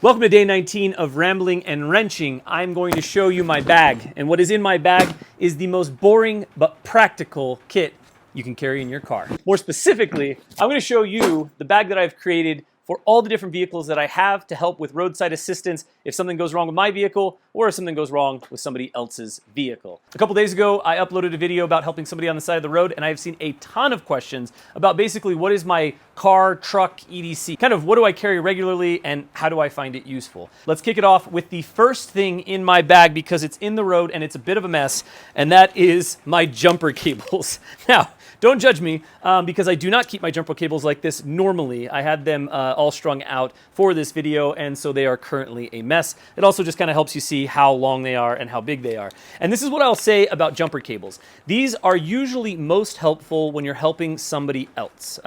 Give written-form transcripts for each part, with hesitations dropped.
Welcome to day 19 of Rambling and Wrenching. I'm going to show you my bag. And what is in my bag is the most boring but practical kit you can carry in your car. More specifically, I'm going to show you the bag that I've created for all the different vehicles that I have to help with roadside assistance if something goes wrong with my vehicle or if something goes wrong with somebody else's vehicle. A couple days ago, I uploaded a video about helping somebody on the side of the road, and I've seen a ton of questions about basically what is my car, truck, etc. Kind of what do I carry regularly and how do I find it useful? Let's kick it off with the first thing in my bag because it's in the road and it's a bit of a mess, and that is my jumper cables. Now, don't judge me because I do not keep my jumper cables like this normally. I had them all strung out for this video, and so they are currently a mess. It also just kind of helps you see how long they are and how big they are. And this is what I'll say about jumper cables. These are usually most helpful when you're helping somebody else.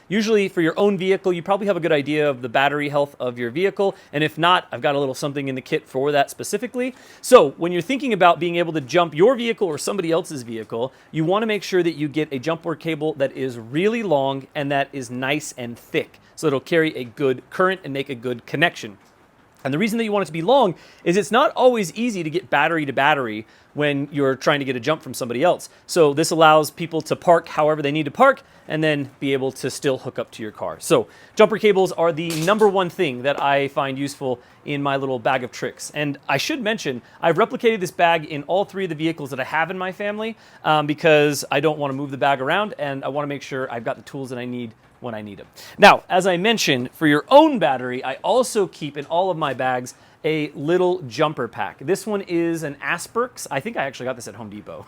Usually for your own vehicle, you probably have a good idea of the battery health of your vehicle, and if not, I've got a little something in the kit for that specifically. So when you're thinking about being able to jump your vehicle or somebody else's vehicle, you want to make sure that you get a jumper cable that is really long and that is nice and thick, so it'll carry a good current and make a good connection. And the reason that you want it to be long is it's not always easy to get battery to battery when you're trying to get a jump from somebody else. So this allows people to park however they need to park and then be able to still hook up to your car. So jumper cables are the number one thing that I find useful in my little bag of tricks. And I should mention, I've replicated this bag in all three of the vehicles that I have in my family because I don't want to move the bag around and I want to make sure I've got the tools that I need when I need them. Now, as I mentioned, for your own battery, I also keep in all of my bags a little jumper pack. This one is an Asperk's. I think I actually got this at Home Depot.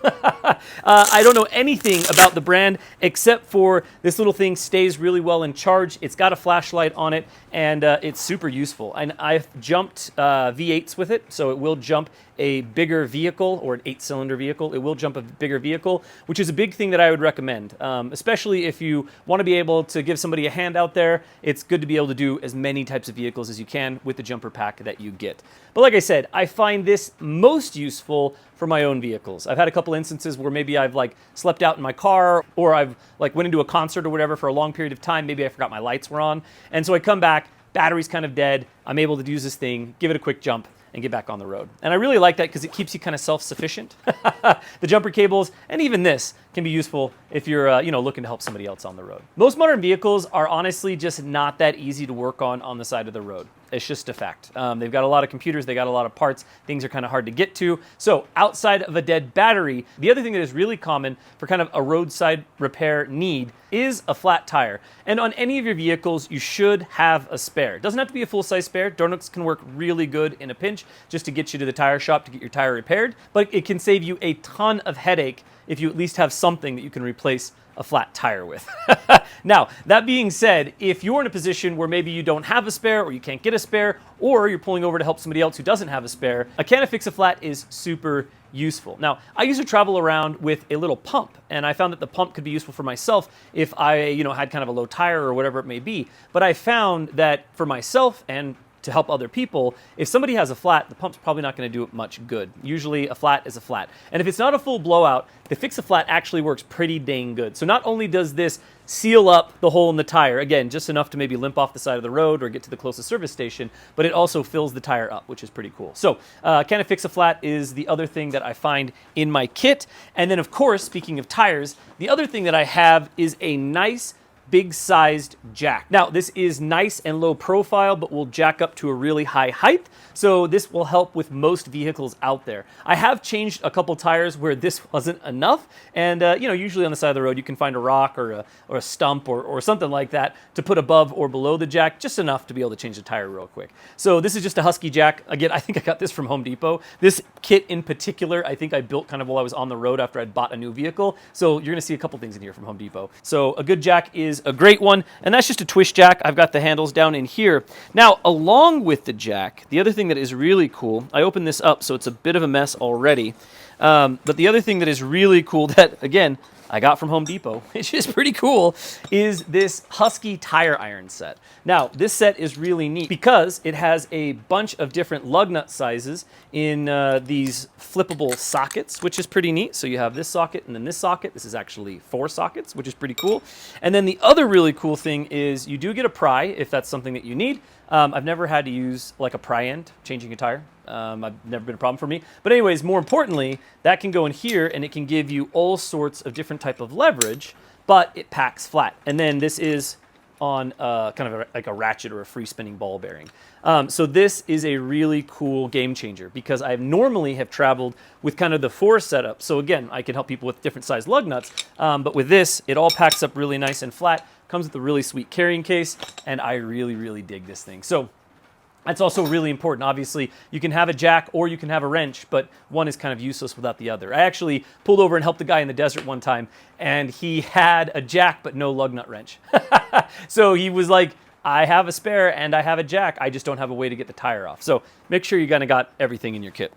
I don't know anything about the brand except for this little thing stays really well in charge. It's got a flashlight on it and it's super useful. And I've jumped V8s with it, so it will jump a bigger vehicle or an 8-cylinder vehicle. It will jump a bigger vehicle, which is a big thing that I would recommend, especially if you want to be able to give somebody a hand out there. It's good to be able to do as many types of vehicles as you can with the jumper pack that you get. But like I said, I find this most useful for my own vehicles. I've had a couple instances where maybe I've slept out in my car or I've went into a concert or whatever for a long period of time. Maybe I forgot my lights were on. And so I come back, battery's kind of dead. I'm able to use this thing, give it a quick jump, and get back on the road. And I really like that because it keeps you kind of self-sufficient. The jumper cables, and even this, can be useful if you're looking to help somebody else on the road. Most modern vehicles are honestly just not that easy to work on the side of the road. It's just a fact. They've got a lot of computers, they got a lot of parts, things are kind of hard to get to. So outside of a dead battery, the other thing that is really common for kind of a roadside repair need is a flat tire. And on any of your vehicles, you should have a spare. It doesn't have to be a full-size spare. Donuts can work really good in a pinch just to get you to the tire shop to get your tire repaired, but it can save you a ton of headache if you at least have something that you can replace a flat tire with. Now, that being said, if you're in a position where maybe you don't have a spare or you can't get a spare, or you're pulling over to help somebody else who doesn't have a spare, a can of Fix-A-Flat is super useful. Now, I used to travel around with a little pump, and I found that the pump could be useful for myself if I, had kind of a low tire or whatever it may be. But I found that for myself and to help other people, if somebody has a flat, the pump's probably not going to do it much good. Usually a flat is a flat. And if it's not a full blowout, the Fix-A-Flat actually works pretty dang good. So not only does this seal up the hole in the tire, again, just enough to maybe limp off the side of the road or get to the closest service station, but it also fills the tire up, which is pretty cool. So can of Fix-A-Flat is the other thing that I find in my kit. And then of course, speaking of tires, the other thing that I have is a nice big-sized jack. Now, this is nice and low profile, but will jack up to a really high height, so this will help with most vehicles out there. I have changed a couple tires where this wasn't enough, and usually on the side of the road you can find a rock or a stump or something like that to put above or below the jack, just enough to be able to change the tire real quick. So this is just a Husky jack. Again, I think I got this from Home Depot. This kit in particular, I think I built kind of while I was on the road after I'd bought a new vehicle, so you're gonna see a couple things in here from Home Depot. So a good jack is a great one, and that's just a twist jack. I've got the handles down in here. Now, along with the jack, the other thing that is really cool, I opened this up, so it's a bit of a mess already, but the other thing that is really cool that, again, I got from Home Depot, which is pretty cool, is this Husky tire iron set. Now, this set is really neat because it has a bunch of different lug nut sizes in these flippable sockets, which is pretty neat. So you have this socket and then this socket. This is actually 4 sockets, which is pretty cool. And then the other really cool thing is you do get a pry if that's something that you need. I've never had to use like a pry end, changing a tire. I've never been a problem for me. But anyways, more importantly, that can go in here and it can give you all sorts of different type of leverage, but it packs flat. And then this is on kind of like a ratchet or a free spinning ball bearing. So this is a really cool game changer because I normally have traveled with kind of the 4 setup. So again, I can help people with different size lug nuts, but with this, it all packs up really nice and flat, comes with a really sweet carrying case, and I really, really dig this thing. So that's also really important. Obviously, you can have a jack or you can have a wrench, but one is kind of useless without the other. I actually pulled over and helped a guy in the desert one time, and he had a jack but no lug nut wrench. So he was like, I have a spare and I have a jack, I just don't have a way to get the tire off. So make sure you kind of got everything in your kit.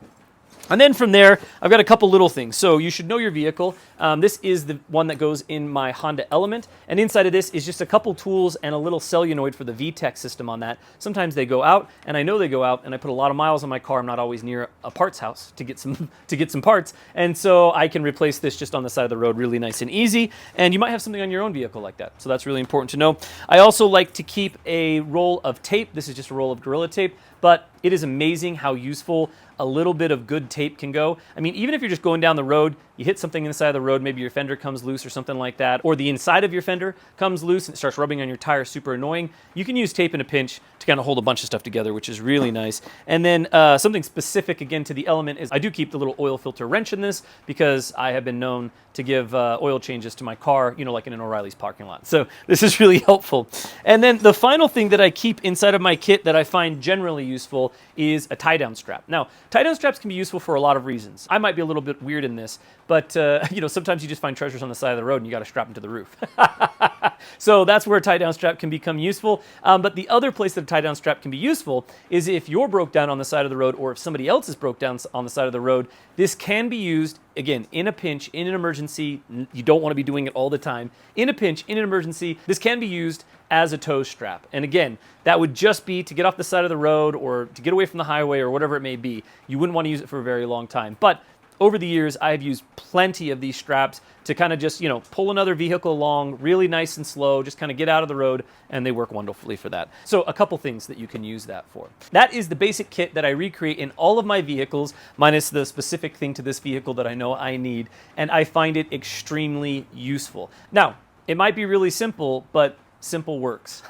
And then from there, I've got a couple little things. So you should know your vehicle. This is the one that goes in my Honda Element. And inside of this is just a couple tools and a little solenoid for the VTEC system on that. Sometimes they go out, and I know they go out, and I put a lot of miles on my car. I'm not always near a parts house to get some parts. And so I can replace this just on the side of the road really nice and easy. And you might have something on your own vehicle like that. So that's really important to know. I also like to keep a roll of tape. This is just a roll of Gorilla Tape, but it is amazing how useful a little bit of good tape can go. I mean, even if you're just going down the road, you hit something inside of the road, maybe your fender comes loose or something like that, or the inside of your fender comes loose and it starts rubbing on your tire, super annoying. You can use tape in a pinch to kind of hold a bunch of stuff together, which is really nice. And then something specific again to the Element is I do keep the little oil filter wrench in this because I have been known to give oil changes to my car, you know, like in an O'Reilly's parking lot. So this is really helpful. And then the final thing that I keep inside of my kit that I find generally useful is a tie-down strap. Now, tie-down straps can be useful for a lot of reasons. I might be a little bit weird in this, but you know, sometimes you just find treasures on the side of the road and you got to strap them to the roof. So that's where a tie-down strap can become useful. But the other place that a tie-down strap can be useful is if you're broke down on the side of the road, or if somebody else is broke down on the side of the road. This can be used, again, in a pinch, in an emergency. You don't want to be doing it all the time. In a pinch, in an emergency, this can be used as a tow strap. And again, that would just be to get off the side of the road or to get away from the highway or whatever it may be. You wouldn't want to use it for a very long time. But over the years, I have used plenty of these straps to kind of just, you know, pull another vehicle along really nice and slow, just kind of get out of the road, and they work wonderfully for that. So a couple things that you can use that for. That is the basic kit that I recreate in all of my vehicles, minus the specific thing to this vehicle that I know I need, and I find it extremely useful. Now, it might be really simple, but simple works.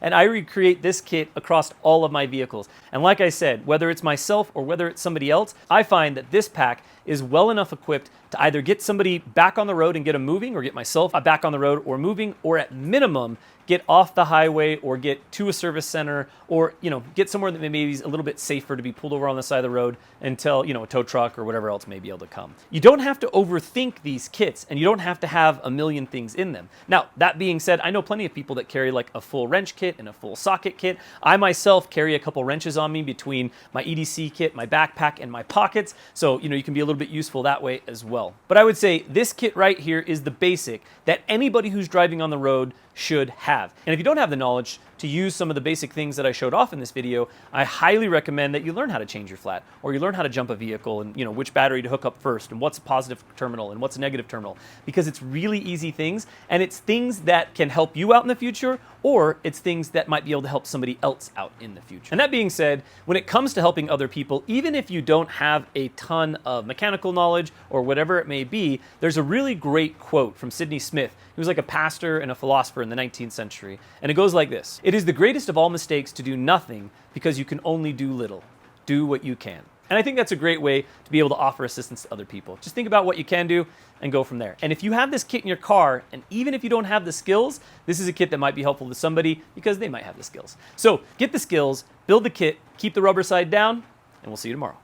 And I recreate this kit across all of my vehicles. And like I said, whether it's myself or whether it's somebody else, I find that this pack is well enough equipped to either get somebody back on the road and get them moving, or get myself back on the road or moving, or at minimum, get off the highway or get to a service center, or, you know, get somewhere that maybe is a little bit safer to be pulled over on the side of the road until, you know, a tow truck or whatever else may be able to come. You don't have to overthink these kits, and you don't have to have a million things in them. Now, that being said, I know plenty of people that carry like a full wrench kit and a full socket kit. I myself carry a couple wrenches on me between my EDC kit, my backpack, and my pockets. So, you know, you can be a little bit useful that way as well. But I would say this kit right here is the basic that anybody who's driving on the road should have. And if you don't have the knowledge to use some of the basic things that I showed off in this video, I highly recommend that you learn how to change your flat, or you learn how to jump a vehicle, and, you know, which battery to hook up first, and what's a positive terminal and what's a negative terminal, because it's really easy things, and it's things that can help you out in the future, or it's things that might be able to help somebody else out in the future. And that being said, when it comes to helping other people, even if you don't have a ton of mechanical knowledge or whatever it may be, there's a really great quote from Sidney Smith. He was like a pastor and a philosopher in the 19th century. And it goes like this: "It is the greatest of all mistakes to do nothing, because you can only do little. Do what you can." And I think that's a great way to be able to offer assistance to other people. Just think about what you can do and go from there. And if you have this kit in your car, and even if you don't have the skills, this is a kit that might be helpful to somebody because they might have the skills. So get the skills, build the kit, keep the rubber side down, and we'll see you tomorrow.